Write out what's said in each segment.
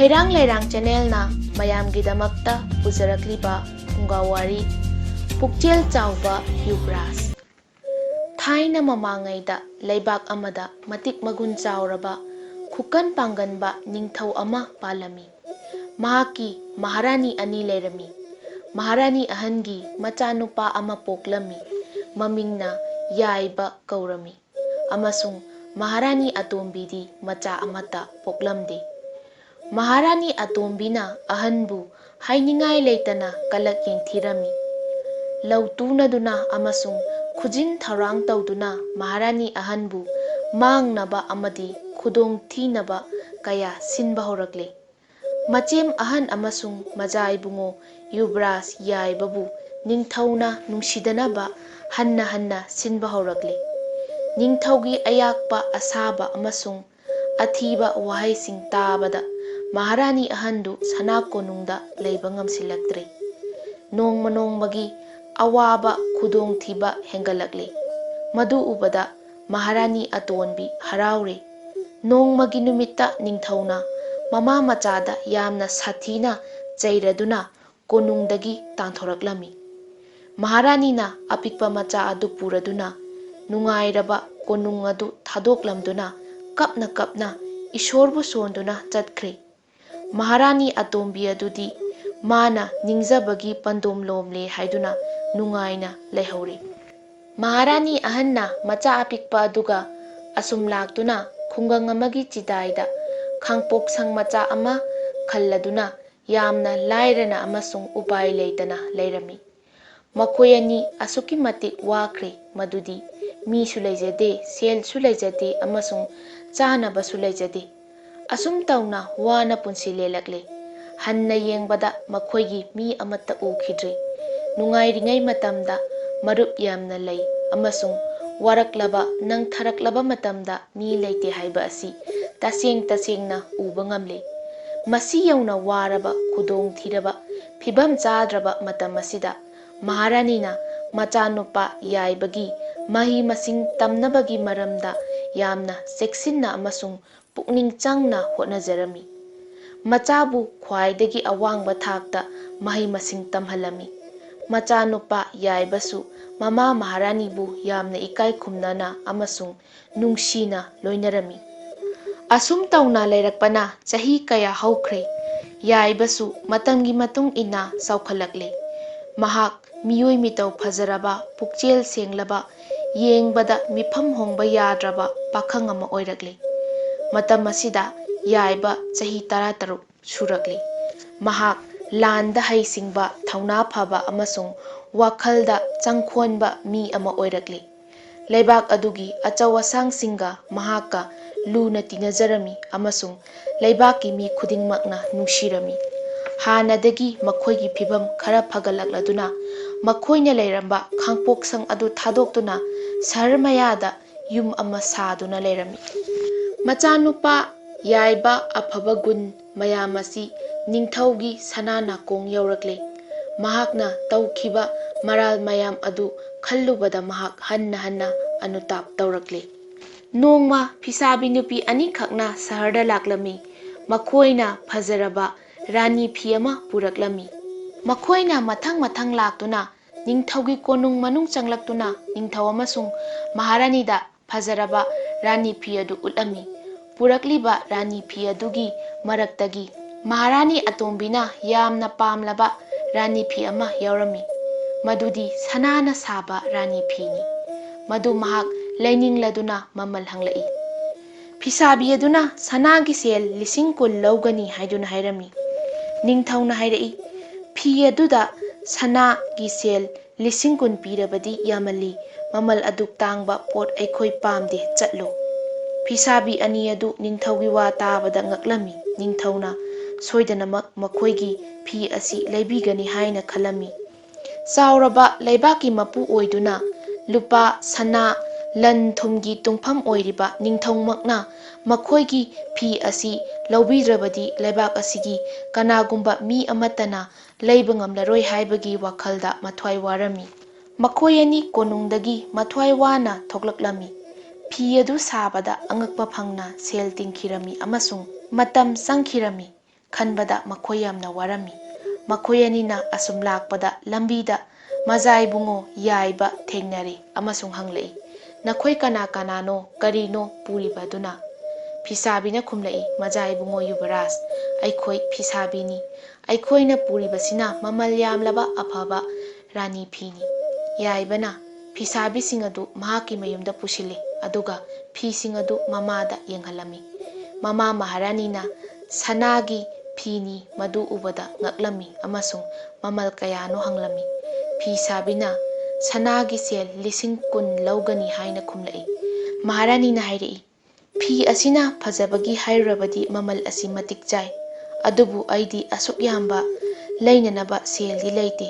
ꯍꯩꯔꯥꯡ ꯂꯩꯔꯥꯡ ꯆꯦꯅꯦꯜꯅ ꯃꯌꯥꯝꯒꯤꯗꯃꯛꯇ ꯄꯨꯖꯔꯛꯂꯤꯕ ꯐꯨꯡꯒꯥꯋꯥꯔꯤ ꯄꯨꯛꯆꯦꯜ ꯆꯥꯎꯕ ꯌꯨꯕꯔꯥꯖ꯫ ꯊꯥꯏꯅ ꯃꯃꯥꯡꯉꯩꯗ ꯂꯩꯕꯥꯛ ꯑꯃꯗ ꯃꯇꯤꯛ ꯃꯒꯨꯟ ꯆꯥꯎꯔꯕ ꯈꯨꯀꯟ ꯄꯥꯡꯒꯟꯕ ꯅꯤꯡꯊꯧ ꯑꯃ ꯄꯥꯜꯂꯝꯃꯤ꯫ ꯃꯍꯥꯛꯀꯤ ꯃꯍꯥꯔꯥꯅꯤ ꯑꯅꯤ ꯂꯩꯔꯝꯃꯤ꯫ ꯃꯍꯥꯔꯥꯅꯤ ꯑꯍꯟꯒꯤ ꯃꯆꯥꯅꯨꯄꯥ ꯑꯃ ꯄꯣꯛꯂꯝꯃꯤ, ꯃꯃꯤꯡꯅ ꯌꯥꯏꯕ ꯀꯧꯔꯝꯃꯤ, ꯑꯃꯁꯨꯡ ꯃꯍꯥꯔꯥꯅꯤ ꯑꯇꯣꯝꯕꯤꯗꯤ ꯃꯆꯥ ꯑꯃꯠꯇ ꯄꯣꯛꯂꯝꯗꯦ꯫ ꯃꯍꯥꯔꯥꯅꯤ ꯑꯇꯣꯝꯕꯤꯅ ꯑꯍꯟꯕꯨ ꯍꯥꯏꯅꯤꯡꯉꯥꯏ ꯂꯩꯇꯅ ꯀꯂꯛ ꯌꯦꯡꯊꯤꯔꯝꯃꯤ꯫ ꯂꯧ ꯇꯨꯅꯗꯨꯅ ꯑꯃꯁꯨꯡ ꯈꯨꯖꯤꯟ ꯊꯧꯔꯥꯡ ꯇꯧꯗꯨꯅ ꯃꯍꯥꯔꯥꯅꯤ ꯑꯍꯟꯕꯨ ꯃꯥꯡꯅꯕ ꯑꯃꯗꯤ ꯈꯨꯗꯣꯡꯊꯤꯅꯕ ꯀꯌꯥ ꯁꯤꯟꯕ ꯍꯧꯔꯛꯂꯦ꯫ ꯃꯆꯦꯝ ꯑꯍꯟ ꯑꯃꯁꯨꯡ ꯃꯆꯥ ꯏꯕꯨꯡꯉꯣ ꯌꯨꯕꯔꯥꯖ ꯌꯥꯏꯕꯕꯨ ꯅꯤꯡꯊꯧꯅ ꯅꯨꯡꯁꯤꯗꯅꯕ ꯍꯟꯅ ꯍꯟꯅ ꯁꯤꯟꯕ ꯍꯧꯔꯛꯂꯦ꯫ ꯅꯤꯡꯊꯧꯒꯤ ꯑꯌꯥꯛꯄ ꯑꯁꯥꯕ ꯑꯃꯁꯨꯡ ꯑꯊꯤꯕ ꯋꯥꯍꯩꯁꯤꯡ ꯇꯥꯕꯗ ꯃꯍꯥꯔꯥꯅꯤ ꯑꯍꯟꯗꯨ ꯁꯅꯥ ꯀꯣꯅꯨꯡꯗ ꯂꯩꯕ ꯉꯝꯁꯤꯜꯂꯛꯇ꯭ꯔꯦ꯫ ꯅꯣꯡꯃ ꯅꯣꯡꯃꯒꯤ ꯑꯋꯥꯕ ꯈꯨꯗꯣꯡꯊꯤꯕ ꯍꯦꯟꯒꯠꯂꯛꯂꯦ꯫ ꯃꯗꯨ ꯎꯕꯗ ꯃꯍꯥꯔꯥꯅꯤ ꯑꯇꯣꯟꯕꯤ ꯍꯔꯥꯎꯔꯦ꯫ ꯅꯣꯡꯃꯒꯤ ꯅꯨꯃꯤꯠꯇ ꯅꯤꯡꯊꯧꯅ ꯃꯃꯥ ꯃꯆꯥꯗ ꯌꯥꯝꯅ ꯁꯥꯊꯤꯅ ꯆꯩꯔꯗꯨꯅ ꯀꯣꯅꯨꯡꯗꯒꯤ ꯇꯥꯟꯊꯣꯔꯛꯂꯝꯃꯤ꯫ ꯃꯍꯥꯔꯥꯅꯤꯅ ꯑꯄꯤꯛꯄ ꯃꯆꯥ ꯑꯗꯨ ꯄꯨꯔꯗꯨꯅ ꯅꯨꯡꯉꯥꯏꯔꯕ ꯀꯣꯅꯨꯡ ꯑꯗꯨ ꯊꯥꯗꯣꯛꯂꯝꯗꯨꯅ ꯀꯞꯅ ꯀꯞꯅ ꯏꯁꯣꯔꯕꯨ ꯁꯣꯟꯗꯨꯅ ꯆꯠꯈ꯭ꯔꯦ꯫ ꯃꯍꯥꯔꯥꯅꯤ ꯑꯇꯣꯝꯕꯤ ꯑꯗꯨꯗꯤ ꯃꯥꯅ ꯅꯤꯡꯖꯕꯒꯤ ꯄꯟꯗꯣꯝ ꯂꯣꯝꯂꯦ ꯍꯥꯏꯗꯨꯅ ꯅꯨꯡꯉꯥꯏꯅ ꯂꯩꯍꯧꯔꯦ꯫ ꯃꯍꯥꯔꯥꯅꯤ ꯑꯍꯟꯅ ꯃꯆꯥ ꯑꯄꯤꯛꯄ ꯑꯗꯨꯒ ꯑꯁꯨꯝ ꯂꯥꯛꯇꯨꯅ ꯈꯨꯡꯒꯪ ꯑꯃꯒꯤ ꯆꯤꯗꯥꯏꯗ ꯈꯥꯡꯄꯣꯛꯁꯪ ꯃꯆꯥ ꯑꯃ ꯈꯜꯂꯗꯨꯅ ꯌꯥꯝꯅ ꯂꯥꯏꯔꯅ ꯑꯃꯁꯨꯡ ꯎꯄꯥꯏ ꯂꯩꯇꯅ ꯂꯩꯔꯝꯃꯤ꯫ ꯃꯈꯣꯏ ꯑꯅꯤ ꯑꯁꯨꯛꯀꯤ ꯃꯇꯤꯛ ꯋꯥꯈ꯭ꯔꯦ ꯃꯗꯨꯗꯤ ꯃꯤꯁꯨ ꯂꯩꯖꯗꯦ, ꯁꯦꯜꯁꯨ ꯂꯩꯖꯗꯦ ꯑꯃꯁꯨꯡ ꯆꯥꯅꯕꯁꯨ ꯂꯩꯖꯗꯦ꯫ ꯑꯁꯨꯝ ꯇꯧꯅ ꯋꯥꯅ ꯄꯨꯟꯁꯤ ꯂꯦꯜꯂꯛꯂꯦ꯫ ꯍꯟꯅ ꯌꯦꯡꯕꯗ ꯃꯈꯣꯏꯒꯤ ꯃꯤ ꯑꯃꯠꯇ ꯎꯈꯤꯗ꯭ꯔꯦ꯫ ꯅꯨꯡꯉꯥꯏꯔꯤꯉꯩ ꯃꯇꯝꯗ ꯃꯔꯨꯞ ꯌꯥꯝꯅ ꯂꯩ ꯑꯃꯁꯨꯡ ꯋꯥꯔꯛꯂꯕ ꯅꯪꯊꯔꯛꯂꯕ ꯃꯇꯝꯗ ꯃꯤ ꯂꯩꯇꯦ ꯍꯥꯏꯕ ꯑꯁꯤ ꯇꯁꯦꯡ ꯇꯁꯦꯡꯅ ꯎꯕ ꯉꯝꯂꯦ꯫ ꯃꯁꯤ ꯌꯧꯅ ꯋꯥꯔꯕ, ꯈꯨꯗꯣꯡꯊꯤꯔꯕ, ꯐꯤꯚꯝ ꯆꯥꯗ꯭ꯔꯕ ꯃꯇꯝ ꯑꯁꯤꯗ ꯃꯍꯥꯔꯥꯅꯤꯅ ꯃꯆꯥꯅꯨꯄꯥ ꯌꯥꯏꯕꯒꯤ ꯃꯍꯩ ꯃꯁꯤꯡ ꯇꯝꯅꯕꯒꯤ ꯃꯔꯝꯗ ꯌꯥꯝꯅ ꯆꯦꯛꯁꯤꯟꯅ ꯑꯃꯁꯨꯡ ꯄꯨꯛꯅꯤꯡ ꯆꯪꯅ ꯍꯣꯠꯅꯖꯔꯝꯃꯤ꯫ ꯃꯆꯥꯕꯨ ꯈ꯭ꯋꯥꯏꯗꯒꯤ ꯑꯋꯥꯡꯕ ꯊꯥꯛꯇ ꯃꯍꯩ ꯃꯁꯤꯡ ꯇꯝꯍꯜꯂꯝꯃꯤ꯫ ꯃꯆꯥꯅꯨꯄꯥ ꯌꯥꯏꯕꯁꯨ ꯃꯃꯥ ꯃꯍꯥꯔꯥꯅꯤꯕꯨ ꯌꯥꯝꯅ ꯏꯀꯥꯏ ꯈꯨꯝꯅꯅ ꯑꯃꯁꯨꯡ ꯅꯨꯡꯁꯤꯅ ꯂꯣꯏꯅꯔꯝꯃꯤ꯫ ꯑꯁꯨꯝ ꯇꯧꯅ ꯂꯩꯔꯛꯄꯅ ꯆꯍꯤ ꯀꯌꯥ ꯍꯧꯈ꯭ꯔꯦ꯫ ꯌꯥꯏꯕꯁꯨ ꯃꯇꯝꯒꯤ ꯃꯇꯨꯡ ꯏꯟꯅ ꯆꯥꯎꯈꯠꯂꯛꯂꯦ꯫ ꯃꯍꯥꯛ ꯃꯤꯑꯣꯏ ꯃꯤꯇꯧ ꯐꯖꯔꯕ, ꯄꯨꯛꯆꯦꯜ ꯁꯦꯡꯂꯕ, ꯌꯦꯡꯕꯗ ꯃꯤꯐꯝ ꯍꯣꯡꯕ ꯌꯥꯗ꯭ꯔꯕ ꯄꯥꯈꯪ ꯑꯃ ꯑꯣꯏꯔꯛꯂꯦ꯫ ꯃꯇꯝ ꯑꯁꯤꯗ ꯌꯥꯏꯕ ꯆꯍꯤ 13 ꯁꯨꯔꯛꯂꯦ꯫ ꯃꯍꯥꯛ ꯂꯥꯟꯗ ꯍꯩꯁꯤꯡꯕ, ꯊꯧꯅꯥ ꯐꯕ ꯑꯃꯁꯨꯡ ꯋꯥꯈꯜꯗ ꯆꯪꯈꯣꯟꯕ ꯃꯤ ꯑꯃ ꯑꯣꯏꯔꯛꯂꯦ꯫ ꯂꯩꯕꯥꯛ ꯑꯗꯨꯒꯤ ꯑꯆꯧ ꯑꯁꯥꯡꯁꯤꯡꯒ ꯃꯍꯥꯛꯀ ꯂꯨꯅ ꯇꯤꯟꯅꯖꯔꯝꯃꯤ ꯑꯃꯁꯨꯡ ꯂꯩꯕꯥꯛꯀꯤ ꯃꯤ ꯈꯨꯗꯤꯡꯃꯛꯅ ꯅꯨꯡꯁꯤꯔꯝꯃꯤ꯫ ꯍꯥꯟꯅꯗꯒꯤ ꯃꯈꯣꯏꯒꯤ ꯐꯤꯚꯝ ꯈꯔ ꯐꯒꯠꯂꯛꯂꯗꯨꯅ ꯃꯈꯣꯏꯅ ꯂꯩꯔꯝꯕ ꯈꯥꯡꯄꯣꯛꯁꯪ ꯑꯗꯨ ꯊꯥꯗꯣꯛꯇꯨꯅ ꯁꯍꯔ ꯃꯌꯥꯗ ꯌꯨꯝ ꯑꯃ ꯁꯥꯗꯨꯅ ꯂꯩꯔꯝꯃꯤ꯫ ꯃꯆꯥꯅꯨꯄꯥ ꯌꯥꯏꯕ ꯑꯐꯕ ꯒꯨꯟ ꯃꯌꯥꯝ ꯑꯁꯤ ꯅꯤꯡꯊꯧꯒꯤ ꯁꯅꯥ ꯅꯥꯀꯣꯡ ꯌꯧꯔꯛꯂꯦ꯫ ꯃꯍꯥꯛꯅ ꯇꯧꯈꯤꯕ ꯃꯔꯥꯜ ꯃꯌꯥꯝ ꯑꯗꯨ ꯈꯜꯂꯨꯕꯗ ꯃꯍꯥꯛ ꯍꯟꯅ ꯍꯟꯅ ꯑꯅꯨꯇꯥꯞ ꯇꯧꯔꯛꯂꯦ꯫ ꯅꯣꯡꯃ ꯐꯤꯁꯥꯕꯤ ꯅꯨꯄꯤ ꯑꯅꯤꯈꯛꯅ ꯁꯍꯔꯗ ꯂꯥꯛꯂꯝꯃꯤ꯫ ꯃꯈꯣꯏꯅ ꯐꯖꯔꯕ ꯔꯥꯅꯤ ꯐꯤ ꯑꯃ ꯄꯨꯔꯛꯂꯝꯃꯤ꯫ ꯃꯈꯣꯏꯅ ꯃꯊꯪ ꯃꯊꯪ ꯂꯥꯛꯇꯨꯅ ꯅꯤꯡꯊꯧꯒꯤ ꯀꯣꯅꯨꯡ ꯃꯅꯨꯡ ꯆꯪꯂꯛꯇꯨꯅ ꯅꯤꯡꯊꯧ ꯑꯃꯁꯨꯡ ꯃꯍꯥꯔꯥꯅꯤꯗ ꯐꯖꯔꯕ ꯔꯥꯅꯤ ꯐꯤ ꯑꯗꯨ ꯎꯠꯂꯝꯃꯤ꯫ ꯄꯨꯔꯛꯂꯤꯕ ꯔꯥꯅꯤ ꯐꯤ ꯑꯗꯨꯒꯤ ꯃꯔꯛꯇꯒꯤ ꯃꯍꯥꯔꯥꯅꯤ ꯑꯇꯣꯝꯕꯤꯅ ꯌꯥꯝꯅ ꯄꯥꯝꯂꯕ ꯔꯥꯅꯤ ꯐꯤ ꯑꯃ ꯌꯥꯎꯔꯝꯃꯤ꯫ ꯃꯗꯨꯗꯤ ꯁꯅꯥꯅ ꯁꯥꯕ ꯔꯥꯅꯤ ꯐꯤꯅꯤ꯫ ꯃꯗꯨ ꯃꯍꯥꯛ ꯂꯩꯅꯤꯡꯂꯗꯨꯅ ꯃꯃꯜ ꯍꯪꯂꯛꯏ꯫ ꯐꯤꯁꯥꯕꯤ ꯑꯗꯨꯅ ꯁꯅꯥꯒꯤ ꯁꯦꯜ 10,000 ꯂꯧꯒꯅꯤ ꯍꯥꯏꯗꯨꯅ ꯍꯥꯏꯔꯝꯃꯤ꯫ ꯅꯤꯡꯊꯧꯅ ꯍꯥꯏꯔꯛꯏ, "ꯐꯤ ꯑꯗꯨꯗ ꯁꯅꯥꯒꯤ ꯁꯦꯜ 10,000 ꯄꯤꯔꯕꯗꯤ ꯌꯥꯝꯃꯜꯂꯤ꯫ ꯃꯃꯜ ꯑꯗꯨꯛ ꯇꯥꯡꯕ ꯄꯣꯠ ꯑꯩꯈꯣꯏ ꯄꯥꯝꯗꯦ, ꯆꯠꯂꯣ꯫" ꯐꯤꯁꯥꯕꯤ ꯑꯅꯤ ꯑꯗꯨ ꯅꯤꯡꯊꯧꯒꯤ ꯋꯥ ꯇꯥꯕꯗ ꯉꯛꯂꯝꯃꯤ꯫ ꯅꯤꯡꯊꯧꯅ ꯁꯣꯏꯗꯅꯃꯛ ꯃꯈꯣꯏꯒꯤ ꯐꯤ ꯑꯁꯤ ꯂꯩꯕꯤꯒꯅꯤ ꯍꯥꯏꯅ ꯈꯜꯂꯝꯃꯤ꯫ ꯆꯥꯎꯔꯕ ꯂꯩꯕꯥꯛꯀꯤ ꯃꯄꯨ ꯑꯣꯏꯗꯨꯅ ꯂꯨꯄꯥ, ꯁꯅꯥ, ꯂꯟ ꯊꯨꯝꯒꯤ ꯇꯨꯡꯐꯝ ꯑꯣꯏꯔꯤꯕ ꯅꯤꯡꯊꯧꯃꯛꯅ ꯃꯈꯣꯏꯒꯤ ꯐꯤ ꯑꯁꯤ ꯂꯧꯕꯤꯗ꯭ꯔꯕꯗꯤ ꯂꯩꯕꯥꯛ ꯑꯁꯤꯒꯤ ꯀꯅꯥꯒꯨꯝꯕ ꯃꯤ ꯑꯃꯠꯇꯅ ꯂꯩꯕ ꯉꯝꯂꯔꯣꯏ ꯍꯥꯏꯕꯒꯤ ꯋꯥꯈꯜꯗ ꯃꯊ꯭ꯋꯥꯏ ꯋꯥꯔꯝꯃꯤ꯫ ꯃꯈꯣꯏ ꯑꯅꯤ ꯀꯣꯅꯨꯡꯗꯒꯤ ꯃꯊ꯭ꯋꯥꯏ ꯋꯥꯅ ꯊꯣꯛꯂꯛꯂꯝꯃꯤ꯫ ꯐꯤ ꯑꯗꯨ ꯁꯥꯕꯗ ꯑꯉꯛꯄ ꯐꯪꯅ ꯁꯦꯜ ꯇꯤꯡꯈꯤꯔꯝꯃꯤ ꯑꯃꯁꯨꯡ ꯃꯇꯝ ꯆꯪꯈꯤꯔꯝꯃꯤ꯫ ꯈꯟꯕꯗ ꯃꯈꯣꯏ ꯌꯥꯝꯅ ꯋꯥꯔꯝꯃꯤ꯫ ꯃꯈꯣꯏ ꯑꯅꯤꯅ ꯑꯁꯨꯝ ꯂꯥꯛꯄꯗ ꯂꯝꯕꯤꯗ ꯃꯖꯥ ꯏꯕꯨꯡꯉꯣ ꯌꯥꯏꯕ ꯊꯦꯡꯅꯔꯦ ꯑꯃꯁꯨꯡ ꯍꯪꯂꯛꯏ, "ꯅꯈꯣꯏ ꯀꯅꯥ ꯀꯅꯥꯅꯣ? ꯀꯔꯤꯅꯣ ꯄꯨꯔꯤꯕ ꯑꯗꯨꯅ?" ꯐꯤꯁꯥꯕꯤꯅ ꯈꯨꯝꯂꯛꯏ, "ꯃꯖꯥ ꯏꯕꯨꯡꯉꯣ ꯌꯨꯕꯔꯥꯖ, ꯑꯩꯈꯣꯏ ꯐꯤꯁꯥꯕꯤꯅꯤ꯫ ꯑꯩꯈꯣꯏꯅ ꯄꯨꯔꯤꯕꯁꯤꯅ ꯃꯃꯜ ꯌꯥꯝꯂꯕ ꯑꯐꯕ ꯔꯥꯅꯤ ꯐꯤꯅꯤ꯫ ꯌꯥꯏꯕꯅ ꯐꯤꯁꯥꯕꯤꯁꯤꯡ ꯑꯗꯨ ꯃꯍꯥꯛꯀꯤ ꯃꯌꯨꯝꯗ ꯄꯨꯁꯤꯜꯂꯤ ꯑꯗꯨꯒ ꯐꯤꯁꯤꯡ ꯑꯗꯨ ꯃꯃꯥꯗ ꯌꯦꯡꯍꯜꯂꯝꯃꯤ꯫ ꯃꯃꯥ ꯃꯍꯥꯔꯥꯅꯤꯅ ꯁꯅꯥꯒꯤ ꯐꯤꯅꯤ ꯃꯗꯨ ꯎꯕꯗ ꯉꯛꯂꯝꯃꯤ ꯑꯃꯁꯨꯡ ꯃꯃꯜ ꯀꯌꯥꯅꯣ ꯍꯪꯂꯝꯃꯤ꯫ ꯐꯤꯁꯥꯕꯤꯅ ꯁꯅꯥꯒꯤ ꯁꯦꯜ 10,000 ꯂꯧꯒꯅꯤ ꯍꯥꯏꯅ ꯈꯨꯝꯂꯛꯏ꯫ ꯃꯍꯥꯔꯥꯅꯤꯅ ꯍꯥꯏꯔꯛꯏ, "ꯐꯤ ꯑꯁꯤꯅ ꯐꯖꯕꯒꯤ ꯍꯥꯏꯔꯨꯔꯕꯗꯤ ꯃꯃꯜ ꯑꯁꯤ ꯃꯇꯤꯛ ꯆꯥꯏ, ꯑꯗꯨꯕꯨ ꯑꯩꯗꯤ ꯑꯁꯨꯛ ꯌꯥꯝꯕ ꯂꯩꯅꯅꯕ ꯁꯦꯜꯗꯤ ꯂꯩꯇꯦ꯫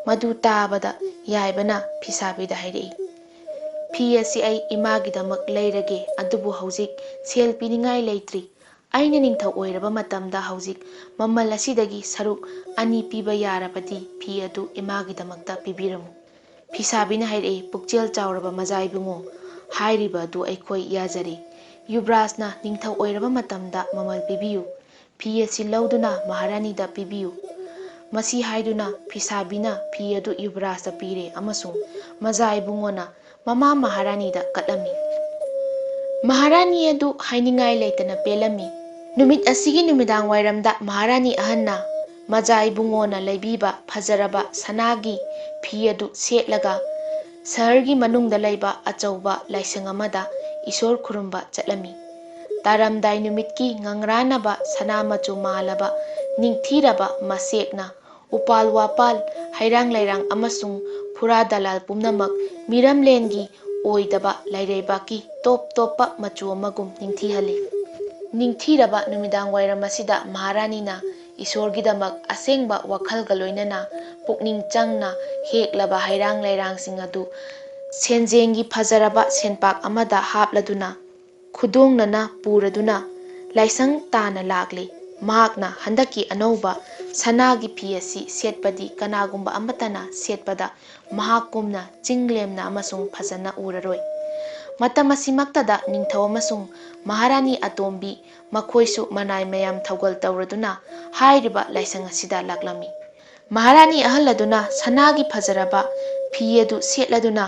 ꯃꯗꯨ ꯇꯥꯕꯗ ꯌꯥꯏꯕꯅ ꯐꯤꯁꯥꯕꯤꯗ ꯍꯥꯏꯔꯛꯏ, "ꯐꯤ ꯑꯁꯤ ꯑꯩ ꯏꯃꯥꯒꯤꯗꯃꯛ ꯂꯩꯔꯒꯦ, ꯑꯗꯨꯕꯨ ꯍꯧꯖꯤꯛ ꯁꯦꯜ ꯄꯤꯅꯤꯡꯉꯥꯏ ꯂꯩꯇ꯭ꯔꯤ꯫ ꯑꯩꯅ ꯅꯤꯡꯊꯧ ꯑꯣꯏꯔꯕ ꯃꯇꯝꯗ ꯍꯧꯖꯤꯛ ꯃꯃꯜ ꯑꯁꯤꯗꯒꯤ ꯁꯔꯨꯛ 2 ꯄꯤꯕ ꯌꯥꯔꯕꯗꯤ ꯐꯤ ꯑꯗꯨ ꯏꯃꯥꯒꯤꯗꯃꯛꯇ ꯄꯤꯕꯤꯔꯝꯃꯨ"꯫ ꯐꯤꯁꯥꯕꯤꯅ ꯍꯥꯏꯔꯛꯏ, "ꯄꯨꯛꯆꯦꯜ ꯆꯥꯎꯔꯕ ꯃꯖꯥ ꯏꯕꯨꯡꯉꯣ, ꯍꯥꯏꯔꯤꯕ ꯑꯗꯨ ꯑꯩꯈꯣꯏ ꯌꯥꯖꯔꯦ꯫ ꯌꯨꯕꯔꯥꯖꯅ ꯅꯤꯡꯊꯧ ꯑꯣꯏꯔꯕ ꯃꯇꯝꯗ ꯃꯃꯜ ꯄꯤꯕꯤꯌꯨ꯫ ꯐꯤ ꯑꯁꯤ ꯂꯧꯗꯨꯅ ꯃꯍꯥꯔꯥꯅꯤꯗ ꯄꯤꯕꯤꯌꯨ"꯫ ꯃꯁꯤ ꯍꯥꯏꯗꯨꯅ ꯐꯤꯁꯥꯕꯤꯅ ꯐꯤ ꯑꯗꯨ ꯌꯨꯕꯔꯥꯖꯇ ꯄꯤꯔꯦ ꯑꯃꯁꯨꯡ ꯃꯖꯥ ꯏꯕꯨꯡꯉꯣꯅ ꯃꯃꯥ ꯃꯍꯥꯔꯥꯅꯤꯗ ꯀꯠꯂꯝꯃꯤ꯫ ꯃꯍꯥꯔꯥꯅꯤ ꯑꯗꯨ ꯍꯥꯏꯅꯤꯡꯉꯥꯏ ꯂꯩꯇꯅ ꯄꯦꯜꯂꯝꯃꯤ꯫ ꯅꯨꯃꯤꯠ ꯑꯁꯤꯒꯤ ꯅꯨꯃꯤꯗꯥꯡꯋꯥꯏꯔꯝꯗ ꯃꯍꯥꯔꯥꯅꯤ ꯑꯍꯟꯅ ꯃꯖꯥ ꯏꯕꯨꯡꯉꯣꯅ ꯂꯩꯕꯤꯕ ꯐꯖꯔꯕ ꯁꯅꯥꯒꯤ ꯐꯤ ꯑꯗꯨ ꯁꯦꯠꯂꯒ ꯁꯍꯔꯒꯤ ꯃꯅꯨꯡꯗ ꯂꯩꯕ ꯑꯆꯧꯕ ꯂꯥꯏꯁꯪ ꯑꯃꯗ ꯏꯁꯣꯔ ꯈꯨꯔꯨꯝꯕ ꯆꯠꯂꯝꯃꯤ꯫ ꯇꯥꯔꯝꯗꯥꯏ ꯅꯨꯃꯤꯠꯀꯤ ꯉꯪꯔꯥꯟꯅꯕ ꯁꯅꯥ ꯃꯆꯨ ꯃꯥꯜꯂꯕ ꯅꯤꯡꯊꯤꯔꯕ ꯃꯁꯦꯛꯅ ꯎꯄꯥꯜ ꯋꯥꯄꯥꯜ, ꯍꯩꯔꯥꯡ ꯂꯩꯔꯥꯡ ꯑꯃꯁꯨꯡ ꯐꯨꯔꯥ ꯗꯂꯥꯜ ꯄꯨꯝꯅꯃꯛ ꯃꯤꯔꯝꯂꯦꯟꯒꯤ ꯑꯣꯏꯗꯕ ꯂꯩꯔꯩꯕꯥꯛꯀꯤ ꯇꯣꯞ ꯇꯣꯞꯄ ꯃꯆꯨ ꯑꯃꯒꯨꯝ ꯅꯤꯡꯊꯤꯍꯜꯂꯤ꯫ ꯅꯤꯡꯊꯤꯔꯕ ꯅꯨꯃꯤꯗꯥꯡꯋꯥꯏꯔꯝ ꯑꯁꯤꯗ ꯃꯍꯥꯔꯥꯅꯤꯅ ꯏꯁꯣꯔꯒꯤꯗꯃꯛ ꯑꯁꯦꯡꯕ ꯋꯥꯈꯜꯒ ꯂꯣꯏꯅꯅ ꯄꯨꯛꯅꯤꯡ ꯆꯪꯅ ꯍꯦꯛꯂꯕ ꯍꯩꯔꯥꯡ ꯂꯩꯔꯥꯡꯁꯤꯡ ꯑꯗꯨ ꯁꯦꯟꯖꯦꯡꯒꯤ ꯐꯖꯔꯕ ꯁꯦꯟꯄꯥꯛ ꯑꯃꯗ ꯍꯥꯞꯂꯗꯨꯅ ꯈꯨꯗꯣꯡꯅꯅ ꯄꯨꯔꯗꯨꯅ ꯂꯥꯏꯁꯪ ꯇꯥꯟꯅ ꯂꯥꯛꯂꯤ꯫ ꯃꯍꯥꯛꯅ ꯍꯟꯗꯛꯀꯤ ꯑꯅꯧꯕ ꯁꯅꯥꯒꯤ ꯐꯤ ꯑꯁꯤ ꯁꯦꯠꯄꯗꯤ ꯀꯅꯥꯒꯨꯝꯕ ꯑꯃꯠꯇꯅ ꯁꯦꯠꯄꯗ ꯃꯍꯥꯛꯀꯨꯝꯅ ꯆꯤꯡꯂꯦꯝꯅ ꯑꯃꯁꯨꯡ ꯐꯖꯅ ꯎꯔꯔꯣꯏ꯫ ꯃꯇꯝ ꯑꯁꯤꯃꯛꯇꯗ ꯅꯤꯡꯊꯧ ꯑꯃꯁꯨꯡ ꯃꯍꯥꯔꯥꯅꯤ ꯑꯇꯣꯝꯕꯤ ꯃꯈꯣꯏꯁꯨ ꯃꯅꯥꯏ ꯃꯌꯥꯝ ꯊꯧꯒꯜ ꯇꯧꯔꯗꯨꯅ ꯍꯥꯏꯔꯤꯕ ꯂꯥꯏꯁꯪ ꯑꯁꯤꯗ ꯂꯥꯛꯂꯝꯃꯤ꯫ ꯃꯍꯥꯔꯥꯅꯤ ꯑꯍꯜ ꯑꯗꯨꯅ ꯁꯅꯥꯒꯤ ꯐꯖꯔꯕ ꯐꯤ ꯑꯗꯨ ꯁꯦꯠꯂꯗꯨꯅ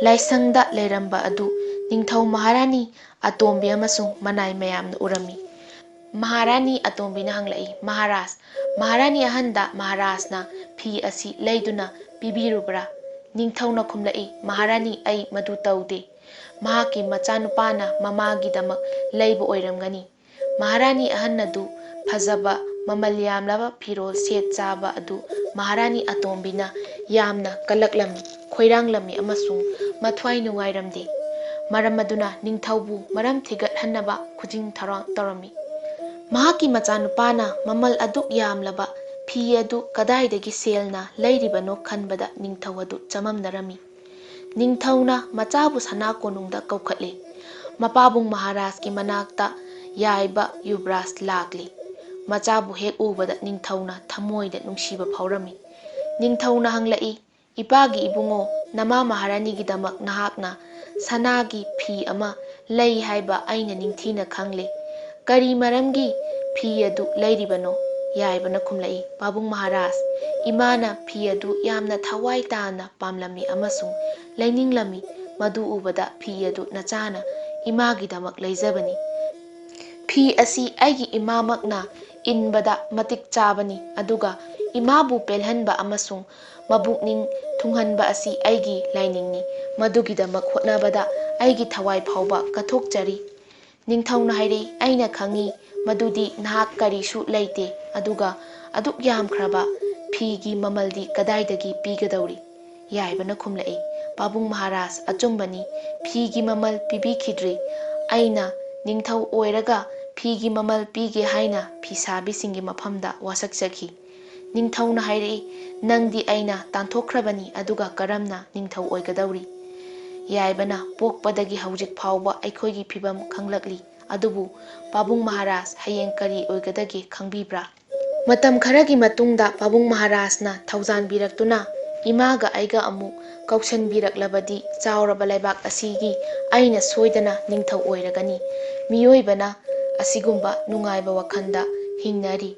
ꯂꯥꯏꯁꯪꯗ ꯂꯩꯔꯝꯕ ꯑꯗꯨ ꯅꯤꯡꯊꯧ ꯃꯍꯥꯔꯥꯅꯤ ꯑꯇꯣꯝꯕꯤ ꯑꯃꯁꯨꯡ ꯃꯅꯥꯏ ꯃꯌꯥꯝꯅ ꯎꯔꯝꯃꯤ꯫ ꯃꯍꯥꯔꯥꯅꯤ ꯑꯇꯣꯝꯕꯤꯅ ꯍꯪꯂꯛꯏ, "ꯃꯍꯥꯔꯥꯖ, ꯃꯍꯥꯔꯥꯅꯤ ꯑꯍꯟꯗ ꯃꯍꯥꯔꯥꯖꯅ ꯐꯤ ꯑꯁꯤ ꯂꯩꯗꯨꯅ ꯄꯤꯕꯤꯔꯨꯕ꯭ꯔꯥ?" ꯅꯤꯡꯊꯧꯅ ꯈꯨꯝꯂꯛꯏ, "ꯃꯍꯥꯔꯥꯅꯤ, ꯑꯩ ꯃꯗꯨ ꯇꯧꯗꯦ꯫ ꯃꯍꯥꯛꯀꯤ ꯃꯆꯥꯅꯨꯄꯥꯅ ꯃꯃꯥꯒꯤꯗꯃꯛ ꯂꯩꯕ ꯑꯣꯏꯔꯝꯒꯅꯤ"꯫ ꯃꯍꯥꯔꯥꯅꯤ ꯑꯍꯟ ꯑꯗꯨ ꯐꯖꯕ ꯃꯃꯜ ꯌꯥꯝꯂꯕ ꯐꯤꯔꯣꯜ ꯁꯦꯠ ꯆꯥꯕ ꯑꯗꯨ ꯃꯍꯥꯔꯥꯅꯤ ꯑꯇꯣꯝꯕꯤꯅ ꯌꯥꯝꯅ ꯀꯜꯂꯛꯂꯝꯃꯤ, ꯈꯣꯏꯔꯥꯡꯂꯝꯃꯤ ꯑꯃꯁꯨꯡ ꯃꯊ꯭ꯋꯥꯏ ꯅꯨꯡꯉꯥꯏꯔꯝꯗꯦ꯫ ꯃꯔꯝ ꯑꯗꯨꯅ ꯅꯤꯡꯊꯧꯕꯨ ꯃꯔꯝ ꯊꯤꯒꯠꯍꯟꯅꯕ ꯈꯨꯖꯤꯡ ꯇꯧꯔꯝꯃꯤ꯫ ꯃꯍꯥꯛꯀꯤ ꯃꯆꯥꯅꯨꯄꯥꯅ ꯃꯃꯜ ꯑꯗꯨꯛ ꯌꯥꯝꯂꯕ ꯐꯤ ꯑꯗꯨ ꯀꯗꯥꯏꯗꯒꯤ ꯁꯦꯜꯅ ꯂꯩꯔꯤꯕꯅꯣ ꯈꯟꯕꯗ ꯅꯤꯡꯊꯧ ꯑꯗꯨ ꯆꯃꯝꯅꯔꯝꯃꯤ꯫ ꯅꯤꯡꯊꯧꯅ ꯃꯆꯥꯕꯨ ꯁꯅꯥ ꯀꯣꯅꯨꯡꯗ ꯀꯧꯈꯠꯂꯦ꯫ ꯃꯄꯥꯕꯨꯡ ꯃꯍꯥꯔꯥꯖꯀꯤ ꯃꯅꯥꯛꯇ ꯌꯥꯏꯕ ꯌꯨꯕꯔꯥꯖ ꯂꯥꯛꯂꯤ꯫ ꯃꯆꯥꯕꯨ ꯍꯦꯛ ꯎꯕꯗ ꯅꯤꯡꯊꯧꯅ ꯊꯃꯣꯏꯗ ꯅꯨꯡꯁꯤꯕ ꯐꯥꯎꯔꯝꯃꯤ꯫ ꯅꯤꯡꯊꯧꯅ ꯍꯪꯂꯛꯏ, "ꯏꯄꯥꯒꯤ ꯏꯕꯨꯡꯉꯣ, ꯅꯃꯥ ꯃꯍꯥꯔꯥꯅꯤꯒꯤꯗꯃꯛ ꯅꯍꯥꯛꯅ ꯁꯅꯥꯒꯤ ꯐꯤ ꯑꯃ ꯂꯩ ꯍꯥꯏꯕ ꯑꯩꯅ ꯅꯤꯡꯊꯤꯅ ꯈꯪꯂꯦ꯫ ꯀꯔꯤ ꯃꯔꯝꯒꯤ ꯐꯤ ꯑꯗꯨ ꯂꯩꯔꯤꯕꯅꯣ?" ꯌꯥꯏꯕꯅ ꯈꯨꯝꯂꯛꯏ, "ꯄꯥꯕꯨꯡ ꯃꯍꯥꯔꯥꯖ, ꯏꯃꯥꯅ ꯐꯤ ꯑꯗꯨ ꯌꯥꯝꯅ ꯊꯋꯥꯏ ꯇꯥꯅ ꯄꯥꯝꯂꯝꯃꯤ ꯑꯃꯁꯨꯡ ꯂꯩꯅꯤꯡꯂꯝꯃꯤ꯫ ꯃꯗꯨ ꯎꯕꯗ ꯐꯤ ꯑꯗꯨ ꯅꯆꯥꯅ ꯏꯃꯥꯒꯤꯗꯃꯛ ꯂꯩꯖꯕꯅꯤ꯫ ꯐꯤ ꯑꯁꯤ ꯑꯩꯒꯤ ꯏꯃꯥꯃꯛꯅ ꯏꯟꯕꯗ ꯃꯇꯤꯛ ꯆꯥꯕꯅꯤ, ꯑꯗꯨꯒ ꯏꯃꯥꯕꯨ ꯄꯦꯜꯍꯟꯕ ꯑꯃꯁꯨꯡ ꯃꯕꯨꯛꯅꯤꯡ ꯊꯨꯡꯍꯟꯕ ꯑꯁꯤ ꯑꯩꯒꯤ ꯂꯥꯏꯅꯤꯡꯅꯤ꯫ ꯃꯗꯨꯒꯤꯗꯃꯛ ꯍꯣꯠꯅꯕꯗ ꯑꯩꯒꯤ ꯊꯋꯥꯏ ꯐꯥꯎꯕ ꯀꯠꯊꯣꯛꯆꯔꯤ"꯫ ꯅꯤꯡꯊꯧꯅ ꯍꯥꯏꯔꯛꯏ, "ꯑꯩꯅ ꯈꯪꯏ ꯃꯗꯨꯗꯤ ꯅꯍꯥꯛ ꯀꯔꯤꯁꯨ ꯂꯩꯇꯦ, ꯑꯗꯨꯒ ꯑꯗꯨꯛ ꯌꯥꯝꯈ꯭ꯔꯕ ꯐꯤꯒꯤ ꯃꯃꯜꯗꯤ ꯀꯗꯥꯏꯗꯒꯤ ꯄꯤꯒꯗꯧꯔꯤ"꯫ ꯌꯥꯏꯕꯅ ꯈꯨꯝꯂꯛꯏ, "ꯄꯥꯕꯨꯡ ꯃꯍꯥꯔꯥꯖ, ꯑꯆꯨꯝꯕꯅꯤ, ꯐꯤꯒꯤ ꯃꯃꯜ ꯄꯤꯕꯤꯈꯤꯗ꯭ꯔꯤ꯫ ꯑꯩꯅ ꯅꯤꯡꯊꯧ ꯑꯣꯏꯔꯒ ꯐꯤꯒꯤ ꯃꯃꯜ ꯄꯤꯒꯦ ꯍꯥꯏꯅ ꯐꯤꯁꯥꯕꯤꯁꯤꯡꯒꯤ ꯃꯐꯝꯗ ꯋꯥꯁꯛꯆꯈꯤ"꯫ ꯅꯤꯡꯊꯧꯅ ꯍꯥꯏꯔꯛꯏ, "ꯅꯪꯗꯤ ꯑꯩꯅ ꯇꯥꯟꯊꯣꯛꯈ꯭ꯔꯕꯅꯤ, ꯑꯗꯨꯒ ꯀꯔꯝꯅ ꯅꯤꯡꯊꯧ ꯑꯣꯏꯒꯗꯧꯔꯤ"꯫ ꯌꯥꯏꯕꯅ, "ꯄꯣꯛꯄꯗꯒꯤ ꯍꯧꯖꯤꯛ ꯐꯥꯎꯕ ꯑꯩꯈꯣꯏꯒꯤ ꯐꯤꯚꯝ ꯈꯪꯂꯛꯂꯤ, ꯑꯗꯨꯕꯨ ꯄꯥꯕꯨꯡ ꯃꯍꯥꯔꯥꯖ, ꯍꯌꯦꯡ ꯀꯔꯤ ꯑꯣꯏꯒꯗꯒꯦ ꯈꯪꯕꯤꯕ꯭ꯔꯥ? ꯃꯇꯝ ꯈꯔꯒꯤ ꯃꯇꯨꯡꯗ ꯄꯥꯕꯨꯡ ꯃꯍꯥꯔꯥꯖꯅ ꯊꯧꯖꯥꯟꯕꯤꯔꯛꯇꯨꯅ ꯏꯃꯥꯒ ꯑꯩꯒ ꯑꯃꯨꯛ ꯀꯧꯁꯟꯕꯤꯔꯛꯂꯕꯗꯤ ꯆꯥꯎꯔꯕ ꯂꯩꯕꯥꯛ ꯑꯁꯤꯒꯤ ꯑꯩꯅ ꯁꯣꯏꯗꯅ ꯅꯤꯡꯊꯧ ꯑꯣꯏꯔꯒꯅꯤ꯫ ꯃꯤꯑꯣꯏꯕꯅ ꯑꯁꯤꯒꯨꯝꯕ ꯅꯨꯡꯉꯥꯏꯕ ꯋꯥꯈꯜꯗ ꯍꯤꯡꯅꯔꯤ꯫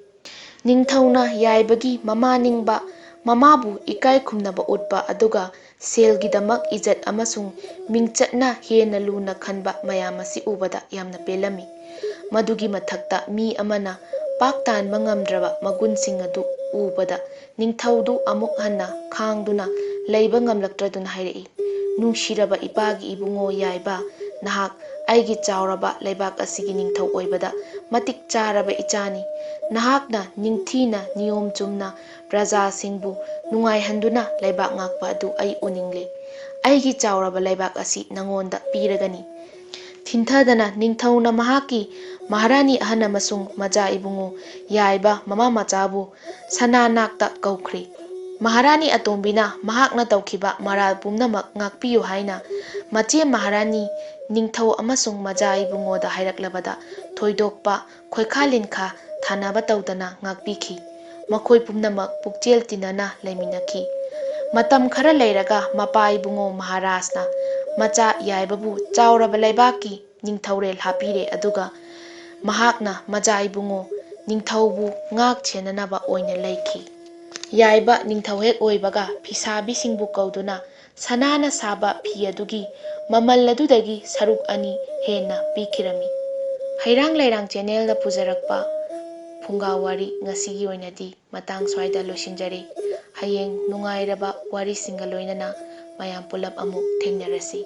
ꯅꯤꯡꯊꯧꯅ ꯌꯥꯏꯕꯒꯤ ꯃꯃꯥ ꯅꯤꯡꯕ, ꯃꯃꯥꯕꯨ ꯏꯀꯥꯏ ꯈꯨꯝꯅꯕ ꯎꯠꯄ ꯑꯗꯨꯒ ꯁꯦꯜꯒꯤꯗꯃꯛ ꯏꯖꯠ ꯑꯃꯁꯨꯡ ꯃꯤꯡꯆꯠꯅ ꯍꯦꯟꯅ ꯂꯨꯅ ꯈꯟꯕ ꯃꯌꯥꯝ ꯑꯁꯤ ꯎꯕꯗ ꯌꯥꯝꯅ ꯄꯦꯜꯂꯝꯃꯤ꯫ ꯃꯗꯨꯒꯤ ꯃꯊꯛꯇ ꯃꯤ ꯑꯃꯅ ꯄꯥꯛ ꯇꯥꯟꯕ ꯉꯝꯗ꯭ꯔꯕ ꯃꯒꯨꯟꯁꯤꯡ ꯑꯗꯨ ꯎꯕꯗ ꯅꯤꯡꯊꯧꯗꯨ ꯑꯃꯨꯛ ꯍꯟꯅ ꯈꯥꯡꯗꯨꯅ ꯂꯩꯕ ꯉꯝꯂꯛꯇ꯭ꯔꯗꯨꯅ ꯍꯥꯏꯔꯛꯏ, "ꯅꯨꯡꯁꯤꯔꯕ ꯏꯄꯥꯒꯤ ꯏꯕꯨꯡꯉꯣ ꯌꯥꯏꯕ, ꯅꯍꯥꯛ ꯑꯩꯒꯤ ꯆꯥꯎꯔꯕ ꯂꯩꯕꯥꯛ ꯑꯁꯤꯒꯤ ꯅꯤꯡꯊꯧ ꯑꯣꯏꯕꯗ ꯃꯇꯤꯛ ꯆꯥꯔꯕ ꯏꯆꯥꯅꯤ꯫ ꯅꯍꯥꯛꯅ ꯅꯤꯡꯊꯤꯅ ꯅꯤꯌꯣꯝ ꯆꯨꯝꯅ ꯄ꯭ꯔꯖꯥꯁꯤꯡꯕꯨ ꯅꯨꯡꯉꯥꯏꯍꯟꯗꯨꯅ ꯂꯩꯕꯥꯛ ꯉꯥꯛꯄ ꯑꯗꯨ ꯑꯩ ꯎꯅꯤꯡꯂꯦ꯫ ꯑꯩꯒꯤ ꯆꯥꯎꯔꯕ ꯂꯩꯕꯥꯛ ꯑꯁꯤ ꯅꯉꯣꯟꯗ ꯄꯤꯔꯒꯅꯤ"꯫ ꯊꯤꯟꯊꯗꯅ ꯅꯤꯡꯊꯧꯅ ꯃꯍꯥꯛꯀꯤ ꯃꯍꯥꯔꯥꯅꯤ ꯑꯍꯟ ꯑꯃꯁꯨꯡ ꯃꯆꯥ ꯏꯕꯨꯡꯉꯣ ꯌꯥꯏꯕ ꯃꯃꯥ-ꯃꯆꯥꯕꯨ ꯁꯅꯥꯅꯥꯛꯇ ꯀꯧꯈ꯭ꯔꯦ꯫ ꯃꯍꯥꯔꯥꯅꯤ ꯑꯇꯣꯝꯕꯤꯅ ꯃꯍꯥꯛꯅ ꯇꯧꯈꯤꯕ ꯃꯔꯥꯜ ꯄꯨꯝꯅꯃꯛ ꯉꯥꯛꯄꯤꯌꯨ ꯍꯥꯏꯅ ꯃꯆꯦ ꯃꯍꯥꯔꯥꯅꯤ ꯅꯤꯡꯊꯧ ꯑꯃꯁꯨꯡ ꯃꯆꯥ ꯏꯕꯨꯡꯉꯣꯗ ꯍꯥꯏꯔꯛꯂꯕꯗ ꯊꯣꯏꯗꯣꯛꯄ ꯈꯣꯏꯈꯥ-ꯂꯤꯟꯈꯥ ꯊꯥꯅꯕ ꯇꯧꯗꯅ ꯉꯥꯛꯄꯤꯈꯤ꯫ ꯃꯈꯣꯏ ꯄꯨꯝꯅꯃꯛ ꯄꯨꯛꯆꯦꯜ ꯇꯤꯟꯅꯅ ꯂꯩꯃꯤꯟꯅꯈꯤ꯫ ꯃꯇꯝ ꯈꯔ ꯂꯩꯔꯒ ꯃꯄꯥ ꯏꯕꯨꯡꯉꯣ ꯃꯍꯥꯔꯥꯖꯅ ꯃꯆꯥ ꯌꯥꯏꯕꯕꯨ ꯆꯥꯎꯔꯕ ꯂꯩꯕꯥꯛꯀꯤ ꯅꯤꯡꯊꯧꯔꯦꯜ ꯍꯥꯞꯄꯤꯔꯦ ꯑꯗꯨꯒ ꯃꯍꯥꯛꯅ ꯃꯆꯥ ꯏꯕꯨꯡꯉꯣ ꯅꯤꯡꯊꯧꯕꯨ ꯉꯥꯛ-ꯁꯦꯟꯅꯅꯕ ꯑꯣꯏꯅ ꯂꯩꯈꯤ꯫ ꯌꯥꯏꯕ ꯅꯤꯡꯊꯧ ꯍꯦꯛ ꯑꯣꯏꯕꯒ ꯐꯤꯁꯥꯕꯤꯁꯤꯡꯕꯨ ꯀꯧꯗꯨꯅ ꯁꯅꯥꯅ ꯁꯥꯕ ꯐꯤ ꯑꯗꯨꯒꯤ ꯃꯃꯜ ꯑꯗꯨꯗꯒꯤ ꯁꯔꯨꯛ 2 ꯍꯦꯟꯅ ꯄꯤꯈꯤꯔꯝꯃꯤ꯫ ꯍꯩꯔꯥꯡ-ꯂꯩꯔꯥꯡ ꯆꯦꯅꯦꯜꯅ ꯄꯨꯖꯔꯛꯄ ꯐꯨꯡꯒꯥꯋꯥꯔꯤ ꯉꯁꯤꯒꯤ ꯑꯣꯏꯅꯗꯤ ꯃꯇꯥꯡ ꯁ꯭ꯋꯥꯏꯗ ꯂꯣꯏꯁꯤꯟꯖꯔꯦ꯫ ꯍꯌꯦꯡ ꯅꯨꯡꯉꯥꯏꯔꯕ ꯋꯥꯔꯤꯁꯤꯡꯒ ꯂꯣꯏꯅꯅ ꯃꯌꯥꯝ ꯄꯨꯂꯞ ꯑꯃꯨꯛ ꯊꯦꯡꯅꯔꯁꯤ꯫